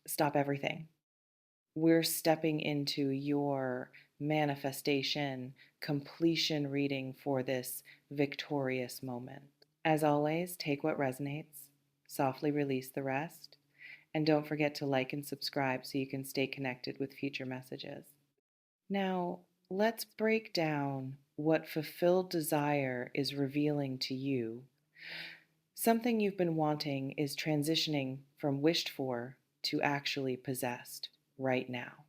Stop everything. We're stepping into your manifestation completion reading for this victorious moment. As always, take what resonates, softly release the rest, and don't forget to like and subscribe so you can stay connected with future messages. Now, let's break down what fulfilled desire is revealing to you. Something you've been wanting is transitioning from wished for to actually possessed right now.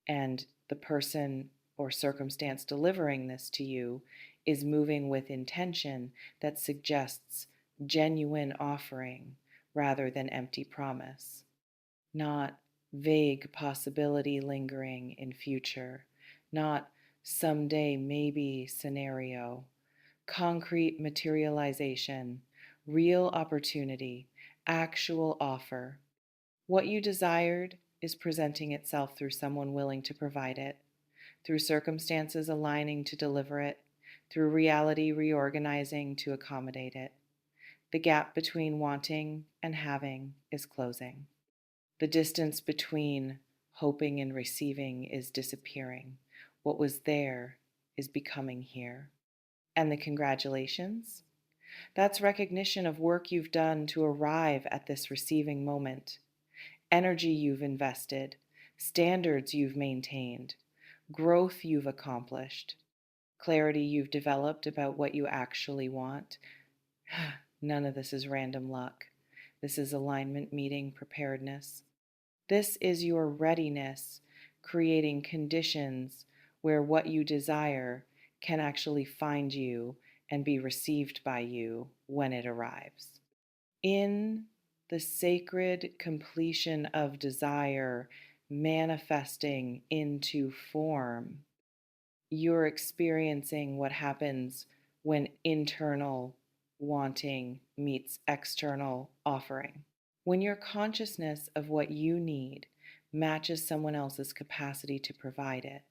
And the person or circumstance delivering this to you is moving with intention that suggests genuine offering rather than empty promise, not vague possibility lingering in future, not someday maybe scenario, concrete materialization, real opportunity, actual offer. What you desired is presenting itself through someone willing to provide it, through circumstances aligning to deliver it, through reality reorganizing to accommodate it. The gap between wanting and having is closing. The distance between hoping and receiving is disappearing. What was there is becoming here. And the congratulations? That's recognition of work you've done to arrive at this receiving moment, energy you've invested, standards you've maintained, growth you've accomplished, clarity you've developed about what you actually want. None of this is random luck. This is alignment meeting preparedness. This is your readiness, creating conditions where what you desire can actually find you and be received by you when it arrives. In the sacred completion of desire manifesting into form, you're experiencing what happens when internal wanting meets external offering. When your consciousness of what you need matches someone else's capacity to provide it,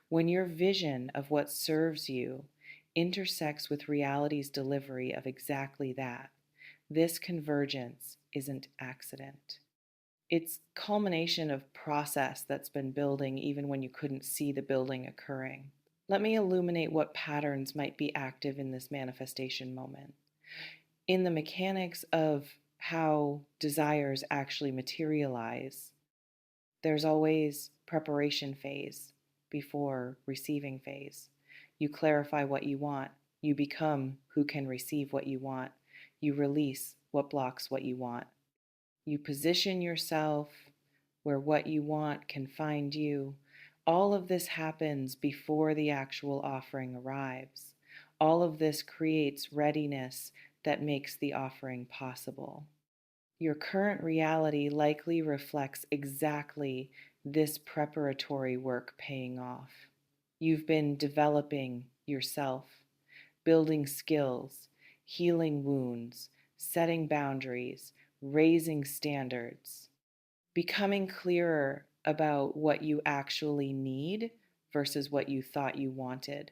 when your vision of what serves you intersects with reality's delivery of exactly that, this convergence isn't accident. It's culmination of process that's been building even when you couldn't see the building occurring. Let me illuminate what patterns might be active in this manifestation moment. In the mechanics of how desires actually materialize, there's always preparation phase before receiving phase. You clarify what you want. You become who can receive what you want. You release what blocks what you want. You position yourself where what you want can find you. All of this happens before the actual offering arrives. All of this creates readiness that makes the offering possible. Your current reality likely reflects exactly this preparatory work paying off. You've been developing yourself, building skills, healing wounds, setting boundaries, raising standards, becoming clearer about what you actually need versus what you thought you wanted.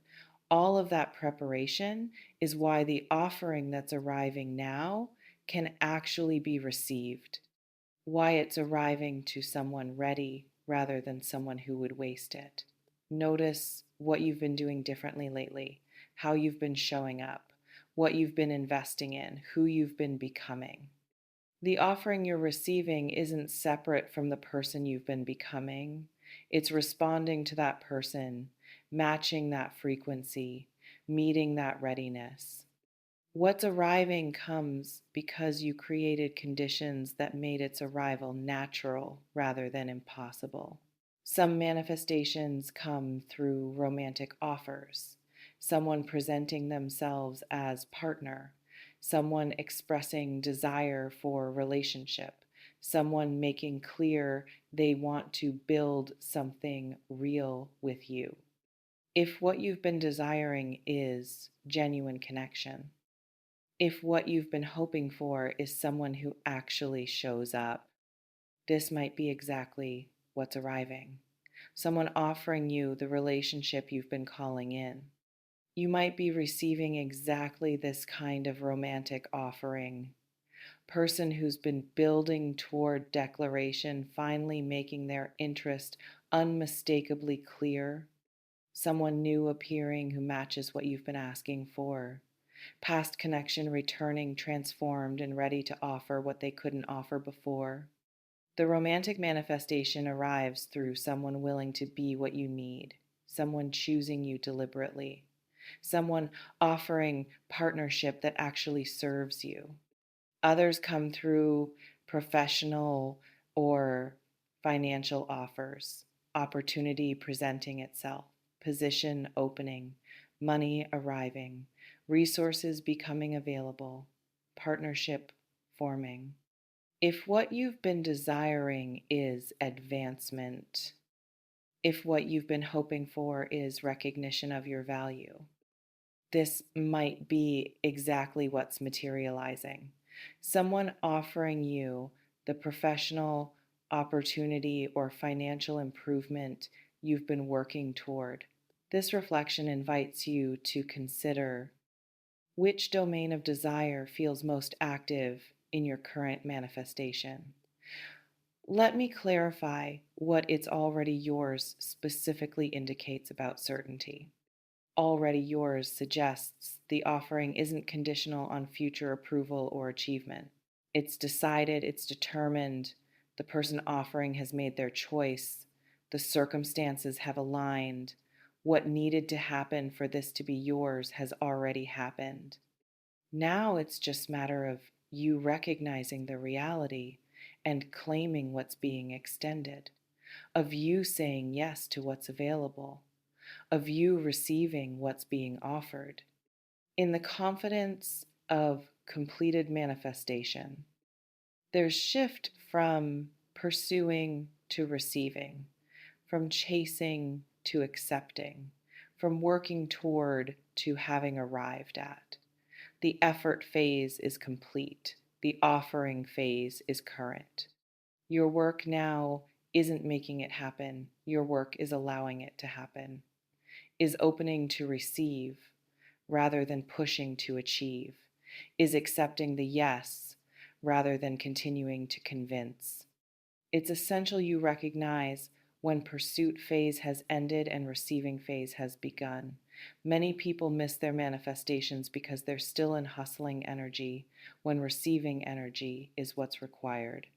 All of that preparation is why the offering that's arriving now can actually be received, why it's arriving to someone ready rather than someone who would waste it. Notice what you've been doing differently lately, how you've been showing up, what you've been investing in, who you've been becoming. The offering you're receiving isn't separate from the person you've been becoming. It's responding to that person, matching that frequency, meeting that readiness. What's arriving comes because you created conditions that made its arrival natural rather than impossible. Some manifestations come through romantic offers, someone presenting themselves as partner, someone expressing desire for relationship, someone making clear they want to build something real with you. If what you've been desiring is genuine connection, if what you've been hoping for is someone who actually shows up, this might be exactly what's arriving. Someone offering you the relationship you've been calling in. You might be receiving exactly this kind of romantic offering person who's been building toward declaration, finally making their interest unmistakably clear, someone new appearing who matches what you've been asking for, past connection returning transformed and ready to offer what they couldn't offer before. The romantic manifestation arrives through someone willing to be what you need, someone choosing you deliberately, someone offering partnership that actually serves you. Others come through professional or financial offers, opportunity presenting itself, position opening, money arriving, resources becoming available, partnership forming. If what you've been desiring is advancement, if what you've been hoping for is recognition of your value, this might be exactly what's materializing. Someone offering you the professional opportunity or financial improvement you've been working toward. This reflection invites you to consider which domain of desire feels most active in your current manifestation. Let me clarify what "it's already yours" specifically indicates about certainty. Already yours suggests the offering isn't conditional on future approval or achievement. It's decided, it's determined, the person offering has made their choice, the circumstances have aligned, what needed to happen for this to be yours has already happened. Now it's just a matter of you recognizing the reality and claiming what's being extended, of you saying yes to what's available, of you receiving what's being offered. In the confidence of completed manifestation, there's shift from pursuing to receiving, from chasing to accepting, from working toward to having arrived at. The effort phase is complete. The offering phase is current. Your work now isn't making it happen. Your work is allowing it to happen, is opening to receive rather than pushing to achieve, is accepting the yes rather than continuing to convince. It's essential you recognize when pursuit phase has ended and receiving phase has begun. Many people miss their manifestations because they're still in hustling energy when receiving energy is what's required.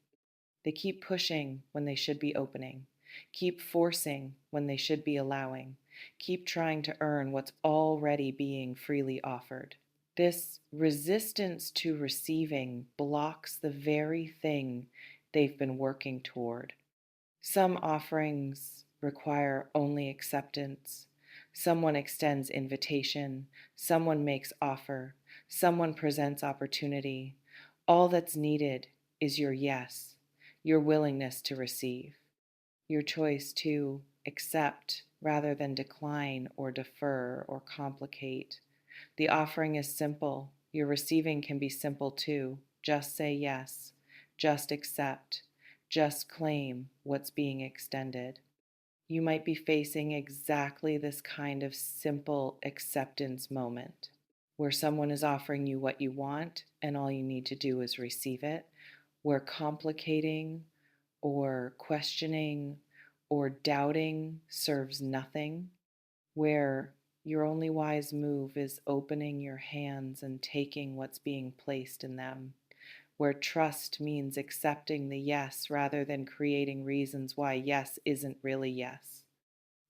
They keep pushing when they should be opening, keep forcing when they should be allowing, keep trying to earn what's already being freely offered. This resistance to receiving blocks the very thing they've been working toward. Some offerings require only acceptance. Someone extends invitation. Someone makes offer. Someone presents opportunity. All that's needed is your yes, your willingness to receive, your choice to accept rather than decline or defer or complicate. The offering is simple. Your receiving can be simple too. Just say yes. Just accept. Just claim what's being extended. You might be facing exactly this kind of simple acceptance moment where someone is offering you what you want and all you need to do is receive it, where complicating or questioning or doubting serves nothing, where your only wise move is opening your hands and taking what's being placed in them, where trust means accepting the yes rather than creating reasons why yes isn't really yes.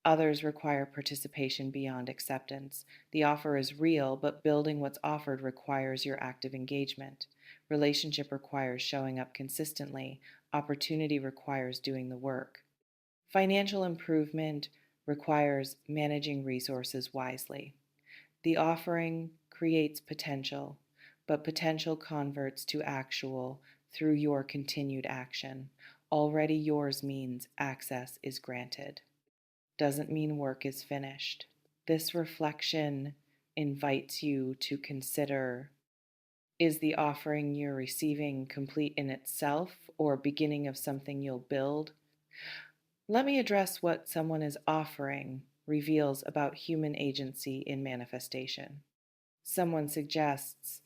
Others require participation beyond acceptance. The offer is real, but building what's offered requires your active engagement. Relationship requires showing up consistently. Opportunity requires doing the work. Financial improvement requires managing resources wisely. The offering creates potential, but potential converts to actual through your continued action. Already yours means access is granted. Doesn't mean work is finished. This reflection invites you to consider, is the offering you're receiving complete in itself or beginning of something you'll build? Let me address what someone is offering reveals about human agency in manifestation. Someone suggests,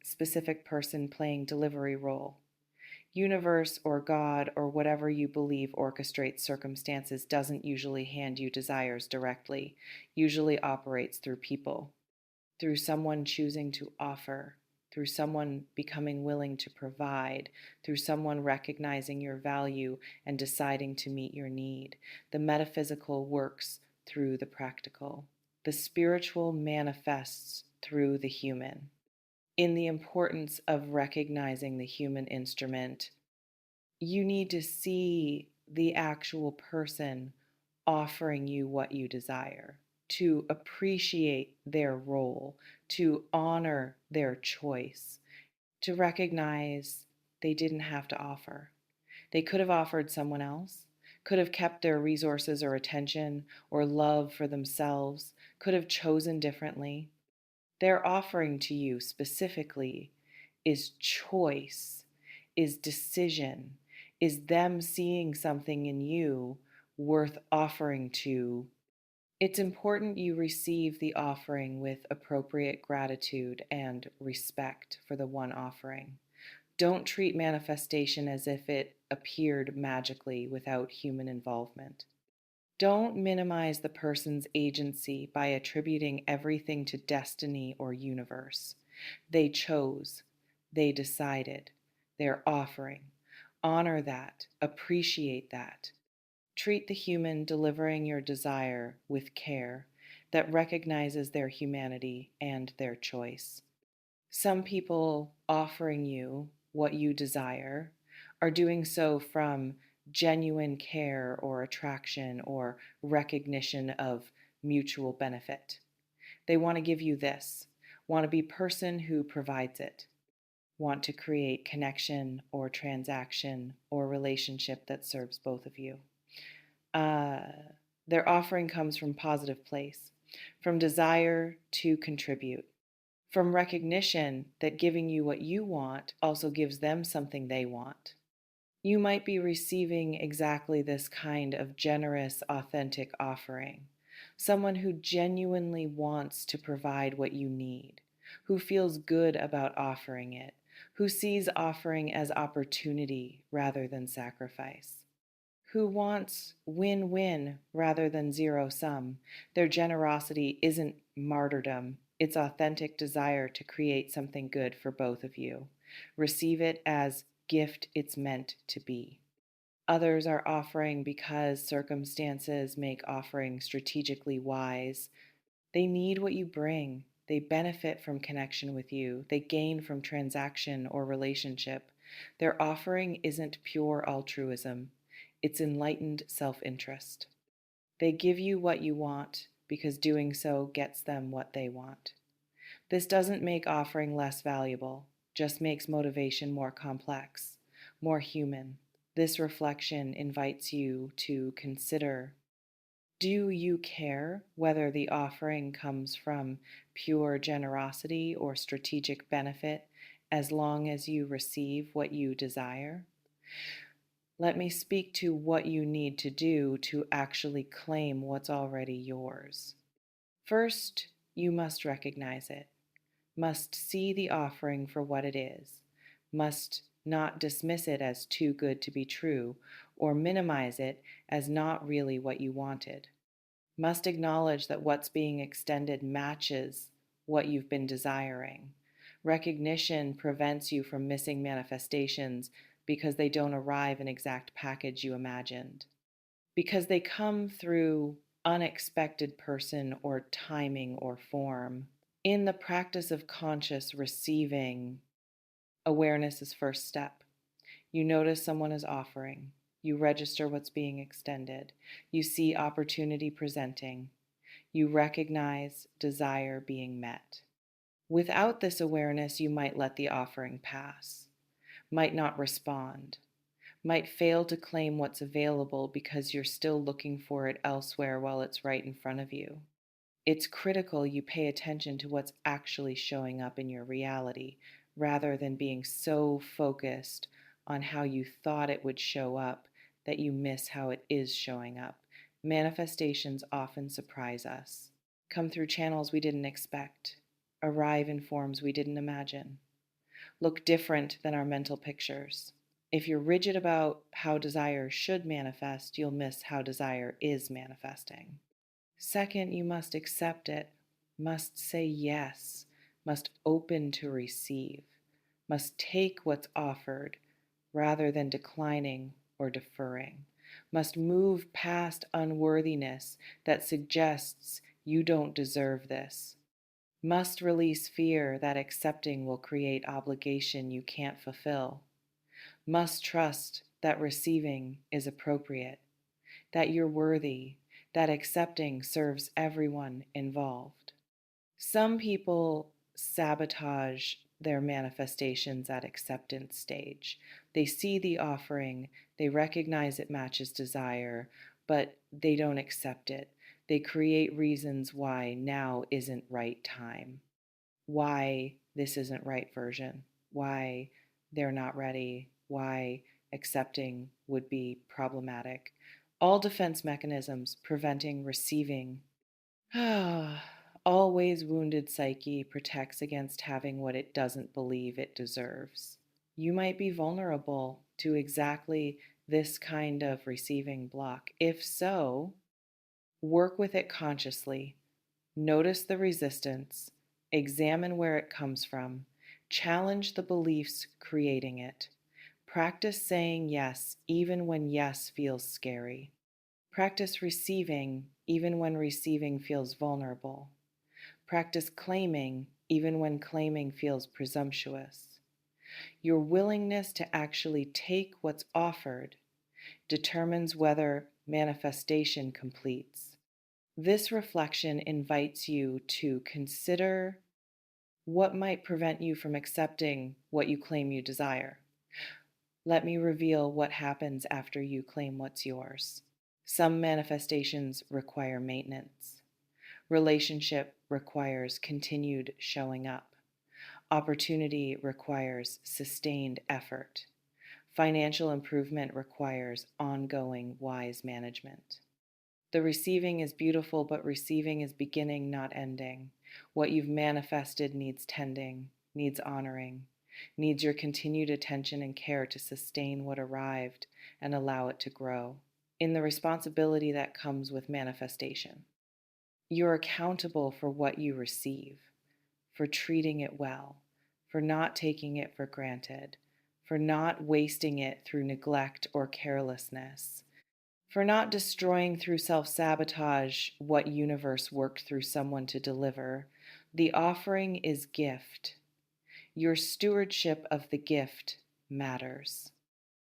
specific person playing delivery role. Universe or God or whatever you believe orchestrates circumstances doesn't usually hand you desires directly, usually operates through people, through someone choosing to offer, through someone becoming willing to provide, through someone recognizing your value and deciding to meet your need. The metaphysical works through the practical. The spiritual manifests through the human. In the importance of recognizing the human instrument, you need to see the actual person offering you what you desire, to appreciate their role, to honor their choice, to recognize they didn't have to offer. They could have offered someone else, could have kept their resources or attention or love for themselves, could have chosen differently. Their offering to you specifically is choice, is decision, is them seeing something in you worth offering to. It's important you receive the offering with appropriate gratitude and respect for the one offering. Don't treat manifestation as if it appeared magically without human involvement. Don't minimize the person's agency by attributing everything to destiny or universe. They chose, they decided, they're offering. Honor that, appreciate that. Treat the human delivering your desire with care that recognizes their humanity and their choice. Some people offering you what you desire are doing so from genuine care or attraction or recognition of mutual benefit. They want to give you this, want to be person who provides it, want to create connection or transaction or relationship that serves both of you. Uh, their offering comes from positive place, from desire to contribute, from recognition that giving you what you want also gives them something they want. You might be receiving exactly this kind of generous, authentic offering. Someone who genuinely wants to provide what you need, who feels good about offering it, who sees offering as opportunity rather than sacrifice, who wants win-win rather than zero sum. Their generosity isn't martyrdom, it's authentic desire to create something good for both of you. Receive it as gift it's meant to be. Others are offering because circumstances make offering strategically wise. They need what you bring. They benefit from connection with you. They gain from transaction or relationship. Their offering isn't pure altruism. It's enlightened self-interest. They give you what you want because doing so gets them what they want. This doesn't make offering less valuable, just makes motivation more complex, more human. This reflection invites you to consider, do you care whether the offering comes from pure generosity or strategic benefit as long as you receive what you desire? Let me speak to what you need to do to actually claim what's already yours. First, you must recognize it, must see the offering for what it is, must not dismiss it as too good to be true or minimize it as not really what you wanted. Must acknowledge that what's being extended matches what you've been desiring. Recognition prevents you from missing manifestations because they don't arrive in exact package you imagined. Because they come through unexpected person or timing or form. In the practice of conscious receiving, awareness is first step. You notice someone is offering. You register what's being extended. You see opportunity presenting. You recognize desire being met. Without this awareness, you might let the offering pass, might not respond, might fail to claim what's available because you're still looking for it elsewhere while it's right in front of you. It's critical you pay attention to what's actually showing up in your reality rather than being so focused on how you thought it would show up that you miss how it is showing up. Manifestations often surprise us, come through channels we didn't expect. arrive in forms we didn't imagine, look different than our mental pictures. If you're rigid about how desire should manifest, you'll miss how desire is manifesting. Second, you must accept it, must say yes, must open to receive, must take what's offered rather than declining or deferring, must move past unworthiness that suggests you don't deserve this, must release fear that accepting will create obligation you can't fulfill, must trust that receiving is appropriate, that you're worthy, that accepting serves everyone involved. Some people sabotage their manifestations at acceptance stage. They see the offering, they recognize it matches desire, but they don't accept it. They create reasons why now isn't right time, why this isn't right version, why they're not ready, why accepting would be problematic. All defense mechanisms preventing receiving. Always wounded psyche protects against having what it doesn't believe it deserves. You might be vulnerable to exactly this kind of receiving block. If so, work with it consciously. Notice the resistance, examine where it comes from, challenge the beliefs creating it. Practice saying yes even when yes feels scary. Practice receiving even when receiving feels vulnerable. Practice claiming even when claiming feels presumptuous. Your willingness to actually take what's offered determines whether manifestation completes. This reflection invites you to consider what might prevent you from accepting what you claim you desire. Let me reveal what happens after you claim what's yours. Some manifestations require maintenance. Relationship requires continued showing up. Opportunity requires sustained effort. Financial improvement requires ongoing wise management. The receiving is beautiful, but receiving is beginning, not ending. What you've manifested needs tending, needs honoring, needs your continued attention and care to sustain what arrived and allow it to grow. In the responsibility that comes with manifestation, you're accountable for what you receive, for treating it well, for not taking it for granted, for not wasting it through neglect or carelessness, for not destroying through self-sabotage what universe worked through someone to deliver. The offering is gift. Your stewardship of the gift matters.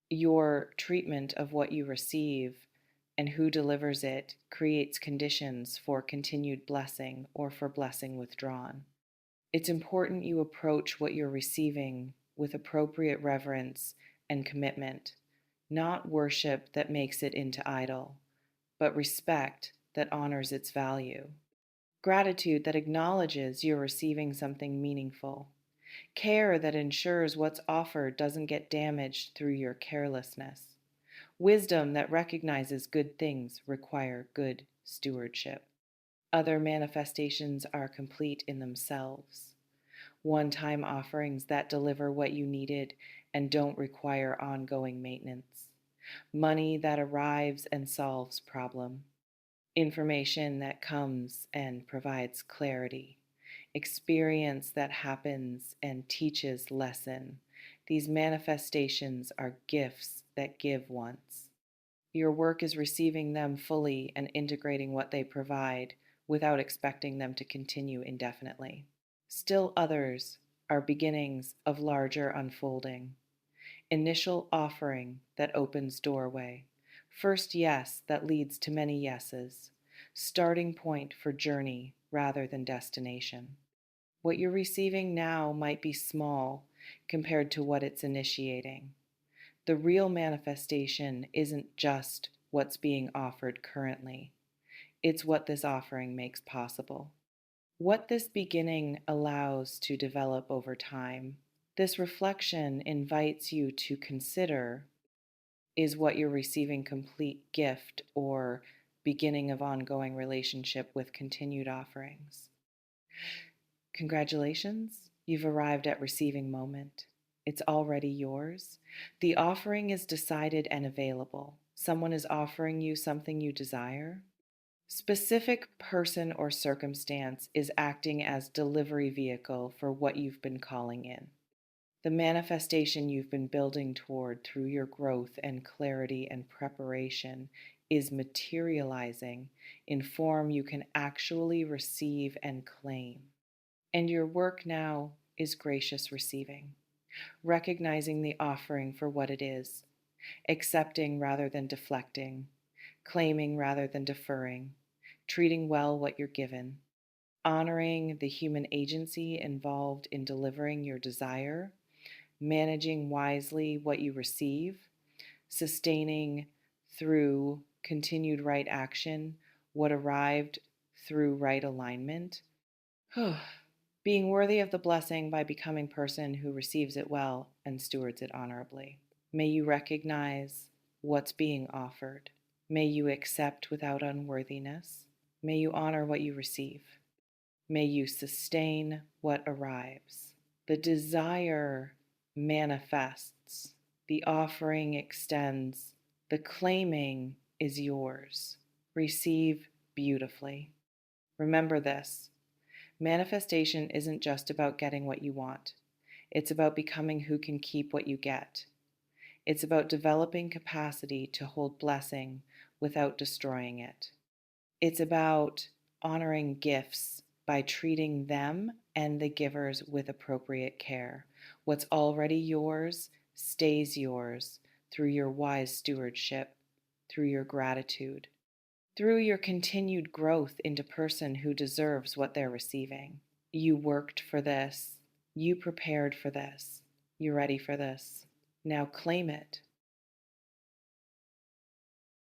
Your treatment of what you receive and who delivers it creates conditions for continued blessing or for blessing withdrawn. It's important you approach what you're receiving with appropriate reverence and commitment, not worship that makes it into idol, but respect that honors its value. Gratitude that acknowledges you're receiving something meaningful. Care that ensures what's offered doesn't get damaged through your carelessness. Wisdom that recognizes good things require good stewardship. Other manifestations are complete in themselves. One-time offerings that deliver what you needed and don't require ongoing maintenance. Money that arrives and solves problem. Information that comes and provides clarity. Experience that happens and teaches lesson. These manifestations are gifts that give once. Your work is receiving them fully and integrating what they provide without expecting them to continue indefinitely. Still others are beginnings of larger unfolding. Initial offering that opens doorway. First yes that leads to many yeses. Starting point for journey rather than destination. What you're receiving now might be small compared to what it's initiating. The real manifestation isn't just what's being offered currently. It's what this offering makes possible. What this beginning allows to develop over time. This reflection invites you to consider, is what you're receiving complete gift or beginning of ongoing relationship with continued offerings? Congratulations, you've arrived at receiving moment. It's already yours. The offering is decided and available. Someone is offering you something you desire. Specific person or circumstance is acting as delivery vehicle for what you've been calling in. The manifestation you've been building toward through your growth and clarity and preparation is materializing in form you can actually receive and claim. And your work now is gracious receiving, recognizing the offering for what it is, accepting rather than deflecting, claiming rather than deferring, treating well what you're given, honoring the human agency involved in delivering your desire, managing wisely what you receive, sustaining through continued right action what arrived through right alignment. Being worthy of the blessing by becoming person who receives it well and stewards it honorably. May you recognize what's being offered. May you accept without unworthiness. May you honor what you receive. May you sustain what arrives. The desire manifests. The offering extends. The claiming is yours. Receive beautifully. Remember this. Manifestation isn't just about getting what you want. It's about becoming who can keep what you get. It's about developing capacity to hold blessing without destroying it. It's about honoring gifts by treating them and the givers with appropriate care. What's already yours stays yours through your wise stewardship, through your gratitude, through your continued growth into person who deserves what they're receiving. You worked for this. You prepared for this. You're ready for this. Now claim it.